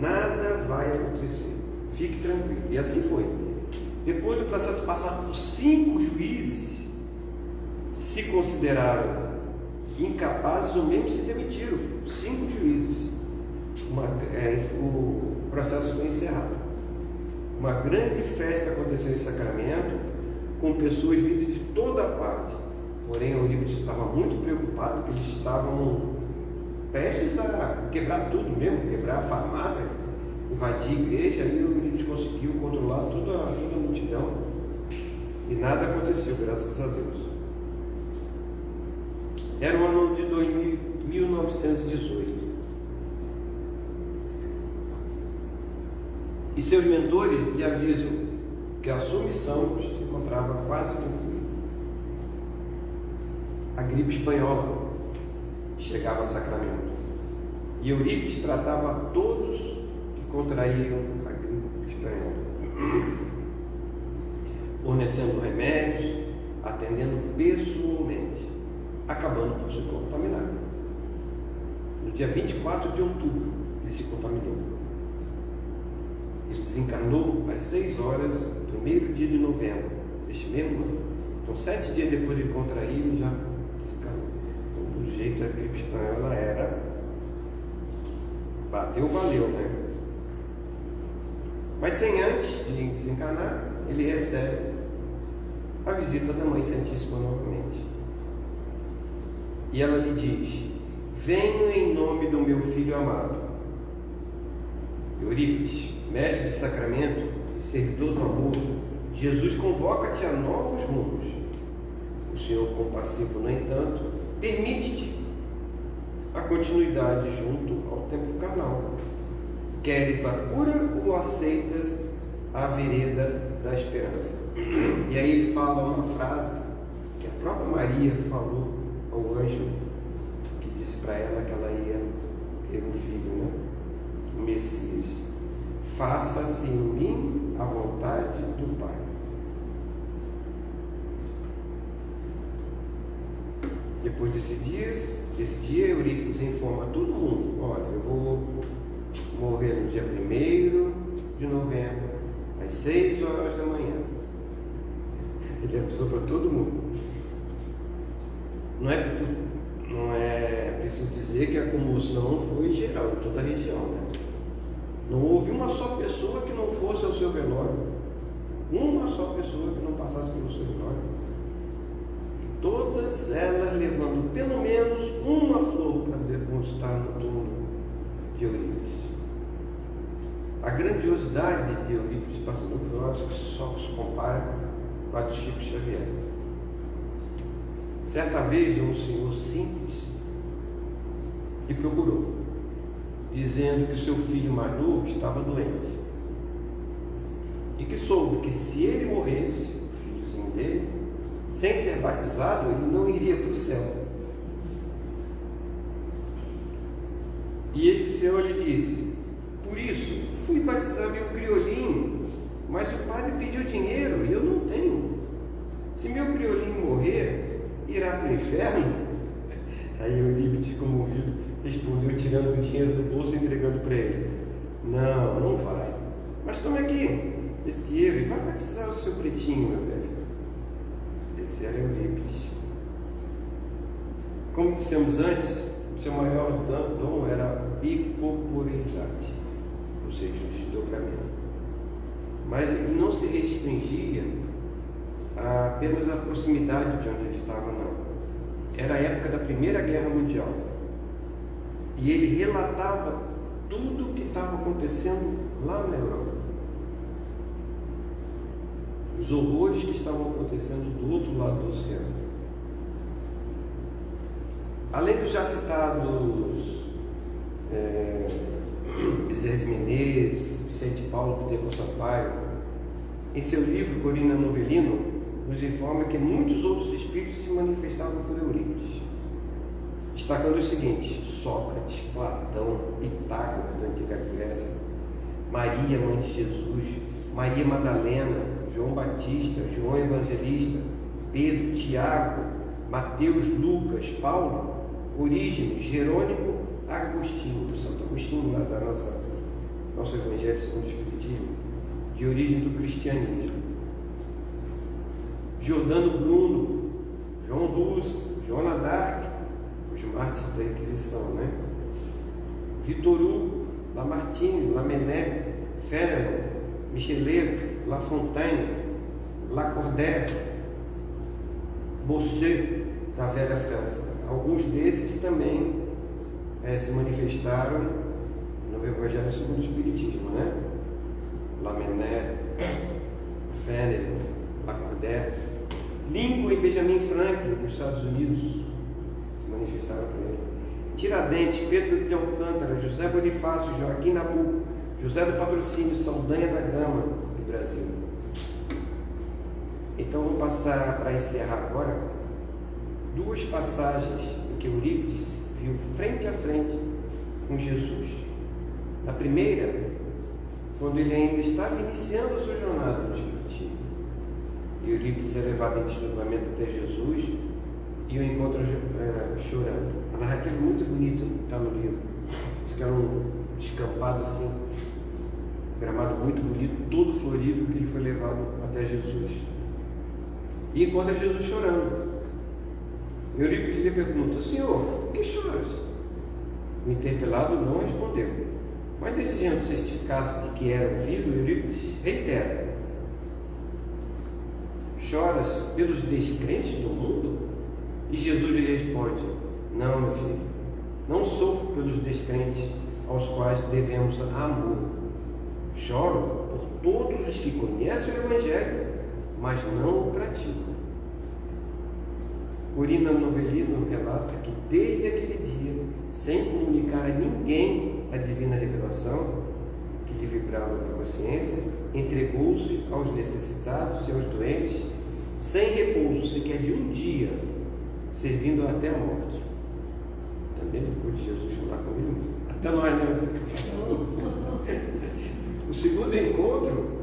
nada vai acontecer, fique tranquilo. E assim foi. Depois do processo passado por 5 juízes, se consideraram incapazes ou mesmo se demitiram. 5 juízes. O processo foi encerrado. Uma grande festa aconteceu em Sacramento, com pessoas vindas de toda parte. Porém, Eurípides estava muito preocupado, porque eles estavam prestes a quebrar tudo mesmo, quebrar a farmácia, invadir a igreja. Aí Eurípides conseguiu controlar toda a multidão e nada aconteceu, graças a Deus. Era o ano de 1918. E seus mentores lhe avisam que a sua missão se encontrava quase concluída. A gripe espanhola chegava a Sacramento. E Eurípides tratava todos que contraíam a gripe espanhola, fornecendo remédios, atendendo pessoalmente, acabando por se contaminar. No dia 24 de outubro, ele se contaminou. Ele desencarnou às 6 horas do 1º dia de novembro deste mesmo ano. Então, 7 dias depois de contrair, ele já desencarnou. Então, do jeito, a gripe espanhola era... bateu, valeu, né? Mas sem antes de desencarnar, ele recebe a visita da Mãe Santíssima novamente. E ela lhe diz: venho em nome do meu filho amado. Eurípides, mestre de Sacramento e servidor do amor, Jesus convoca-te a novos rumos. O Senhor compassivo, no entanto, permite-te a continuidade junto ao tempo carnal. Queres a cura ou aceitas a vereda da esperança? E aí ele fala uma frase que a própria Maria falou ao anjo, que disse para ela que ela ia ter um filho, né? O Messias. Faça-se em mim a vontade do Pai. Depois desse dia, Eurípides informa a todo mundo: olha, eu vou morrer no dia 1º de novembro, às 6 horas da manhã. Ele avisou para todo mundo. Não é preciso dizer que a comoção foi geral em toda a região, né? Não houve uma só pessoa que não fosse ao seu velório, uma só pessoa que não passasse pelo seu velório. Todas elas levando pelo menos uma flor para depositar no túmulo de Eurípides. A grandiosidade de Eurípides passando por nós só se compara com a de Chico Xavier. Certa vez, um senhor simples lhe procurou, dizendo que o seu filho mais novo estava doente e que soube que se ele morresse, o filhozinho dele, sem ser batizado, ele não iria para o céu. E esse senhor lhe disse: por isso, fui batizar meu criolinho, mas o padre pediu dinheiro e eu não tenho. Se meu criolinho morrer, irá para o inferno? Aí Eurípides, comovido, respondeu, tirando o dinheiro do bolso e entregando para ele: não, não vai. Mas toma aqui esse dinheiro e vai batizar o seu pretinho, meu velho. Esse era Eurípides. Como dissemos antes, o seu maior dom era a bicorporeidade, ou seja, o desdobramento. Mas ele não se restringia a apenas a proximidade de onde ele estava, não. Era a época da Primeira Guerra Mundial. E ele relatava tudo o que estava acontecendo lá na Europa. Os horrores que estavam acontecendo do outro lado do oceano. Além dos já citados Bezerra de Menezes, Vicente Paulo, Poder Sampaio, em seu livro Corina Novellino, nos informa que muitos outros espíritos se manifestavam por Eurípides, destacando o seguinte: Sócrates, Platão, Pitágoras da antiga Grécia, Maria, mãe de Jesus, Maria Madalena, João Batista, João Evangelista, Pedro, Tiago, Mateus, Lucas, Paulo, Orígenes, Jerônimo, Agostinho, Santo Agostinho, lá da nosso Evangelho segundo o Espiritismo, de origem do cristianismo. Giordano Bruno, João Rus, Joana d'Arc, os mártires da Inquisição, né? Vitor Hugo, Lamartine, Lamennais, Fénelon, Michelet, La Fontaine, Lacordaire, Bossuet, da velha França. Alguns desses também se manifestaram no Evangelho segundo o Espiritismo, né? Lamennais, Fénelon, Lacordaire, Lincoln e Benjamin Franklin, nos Estados Unidos, se manifestaram por ele. Tiradentes, Pedro de Alcântara, José Bonifácio, Joaquim Nabuco, José do Patrocínio, Saldanha da Gama, do Brasil. Então vou passar para encerrar agora duas passagens em que Eurípides viu frente a frente com Jesus. Na primeira, quando ele ainda estava iniciando a sua jornada no Espiritismo, Eurípides é levado em desdobramento até Jesus e o encontra chorando. A narrativa é muito bonita, está no livro. Diz que era um descampado assim, gramado muito bonito, todo florido, que ele foi levado até Jesus. E encontra Jesus chorando. Eurípides lhe pergunta: Senhor, por que choras? O interpelado não respondeu, mas desejando certificar-se de que era ouvido, Eurípides reitera: choras pelos descrentes do mundo? E Jesus lhe responde: não, meu filho, não sofro pelos descrentes aos quais devemos amor. Choro por todos os que conhecem o Evangelho, mas não o praticam. Corina Novellino relata que desde aquele dia, sem comunicar a ninguém a divina revelação que lhe vibrava na consciência, entregou-se aos necessitados e aos doentes, sem repouso sequer de um dia, servindo até a morte. Também depois de Jesus falar com ele, até nós, né? O segundo encontro,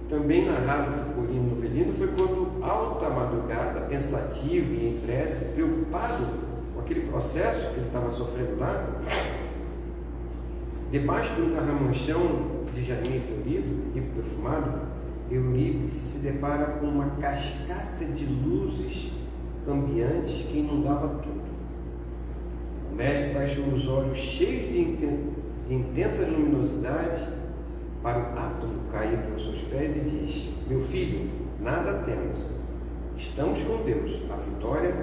também narrado por Corina Novellino, foi quando, alta madrugada, pensativo e em prece, preocupado com aquele processo que ele estava sofrendo lá, debaixo de um carramanchão de jardim florido e perfumado, Eurípides se depara com uma cascata de luzes cambiantes que inundava tudo. O mestre baixou os olhos cheios de intensa luminosidade para o átomo cair aos seus pés e diz: meu filho, nada temos, estamos com Deus, a vitória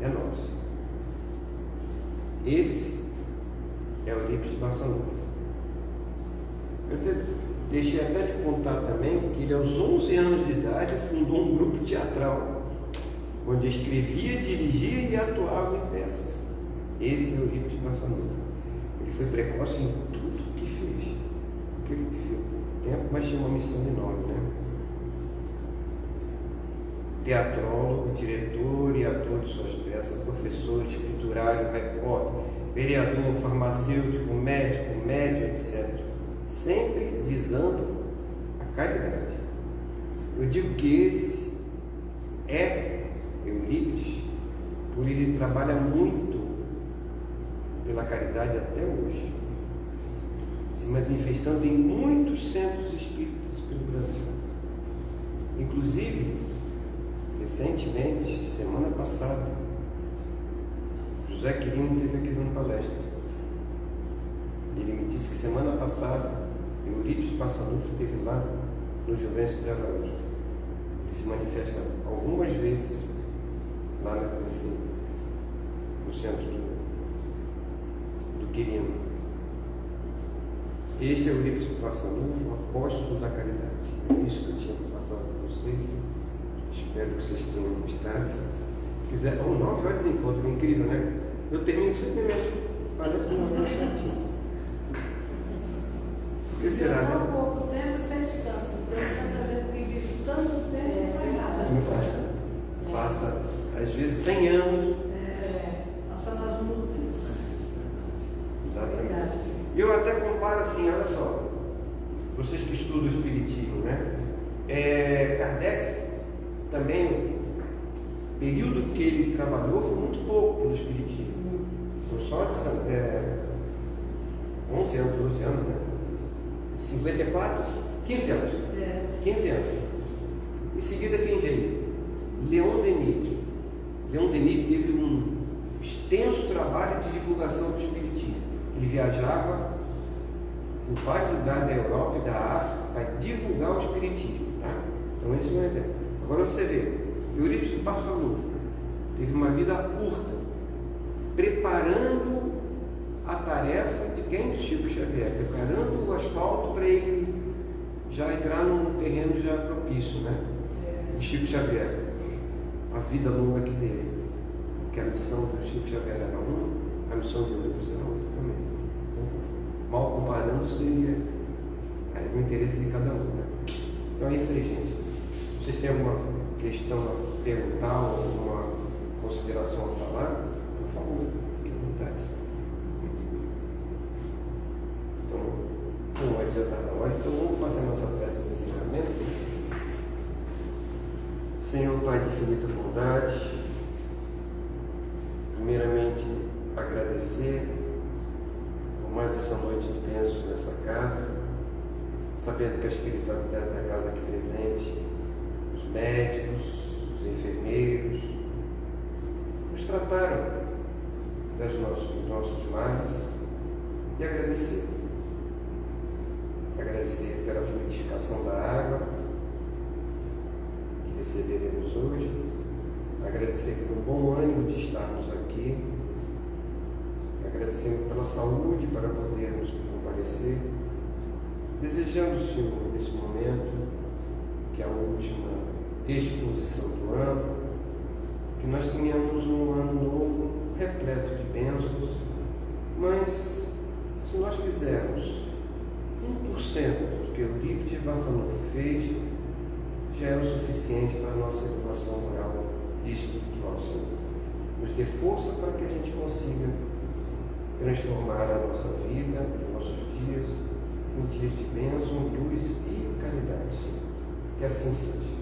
é nossa. Esse é Eurípides Barçanufo. Eu deixei até de contar também que ele, aos 11 anos de idade, fundou um grupo teatral, onde escrevia, dirigia e atuava em peças. Esse é Eurípides Barçanufo. Ele foi precoce em tudo que fez, porque ele viveu pouco tempo, mas tinha uma missão enorme, né? Teatrólogo, diretor e ator de suas peças, professor, escriturário, repórter, vereador, farmacêutico, médico, médium, etc. Sempre visando a caridade. Eu digo que esse é Eurípides, porque ele trabalha muito pela caridade até hoje, se manifestando em muitos centros espíritas pelo Brasil. Inclusive, recentemente, semana passada, José Quirino teve aqui numa palestra. Ele me disse que semana passada Eurípides Barçanufo esteve lá no Juvencio de Araújo. Ele se manifesta algumas vezes lá no centro do Quirino. Este é Eurípides Barçanufo, o apóstolo da caridade. É isso que eu tinha para passar para vocês. Espero que vocês tenham gostado. Se quiser, 9 horas de encontro, incrível, né? Eu termino sempre mesmo. Parece uma hora certinho. O que será, né? Há pouco tempo fez tanto. Deus está trazendo o que tanto tempo não faz nada. Não faz nada. Passa, às vezes, 100 anos. Passa nas nuvens. Exatamente. Eu até comparo assim, olha só, vocês que estudam o Espiritismo, né? Kardec também, o período que ele trabalhou foi muito pouco pelo Espiritismo. Foi só de 11 anos, 12 anos, né? 54, 15 anos. 15 anos. Em seguida, quem veio? Leon Denis. Leon Denis teve um extenso trabalho de divulgação do Espiritismo. Ele viajava por vários lugares da Europa e da África para divulgar o Espiritismo. Tá? Então, esse é um exemplo. Agora você vê, Eurípides Barçalufo teve uma vida curta, preparando a tarefa de quem? De Chico Xavier, preparando o asfalto para ele já entrar num terreno já propício, né? De Chico Xavier, a vida longa que teve, porque a missão do Chico Xavier era uma, a missão de Eurípides era outra também. Então, mal comparando, seria o interesse de cada um, né? Então é isso aí, gente. Vocês têm alguma questão a perguntar ou alguma consideração a falar? Por favor, fique à vontade. Então, não vai adiantar da hora, então vamos fazer a nossa prece de encerramento. Senhor Pai de infinita bondade, primeiramente agradecer por mais essa noite de bênçãos nessa casa, sabendo que a espiritualidade da casa aqui presente, os médicos, os enfermeiros, nos trataram dos nossos males e agradecer. Agradecer pela fluidificação da água que receberemos hoje, agradecer pelo bom ânimo de estarmos aqui, agradecendo pela saúde para podermos comparecer, desejando, Senhor, nesse momento, que é a última exposição do ano, que nós tenhamos um ano novo repleto de bênçãos, mas se nós fizermos 1% do que Eurípides Barçalufo fez, já é o suficiente para a nossa educação moral e espiritual, Senhor. Nos dê força para que a gente consiga transformar a nossa vida, os nossos dias, em dias de bênção, luz e caridade, Senhor. Que assim seja.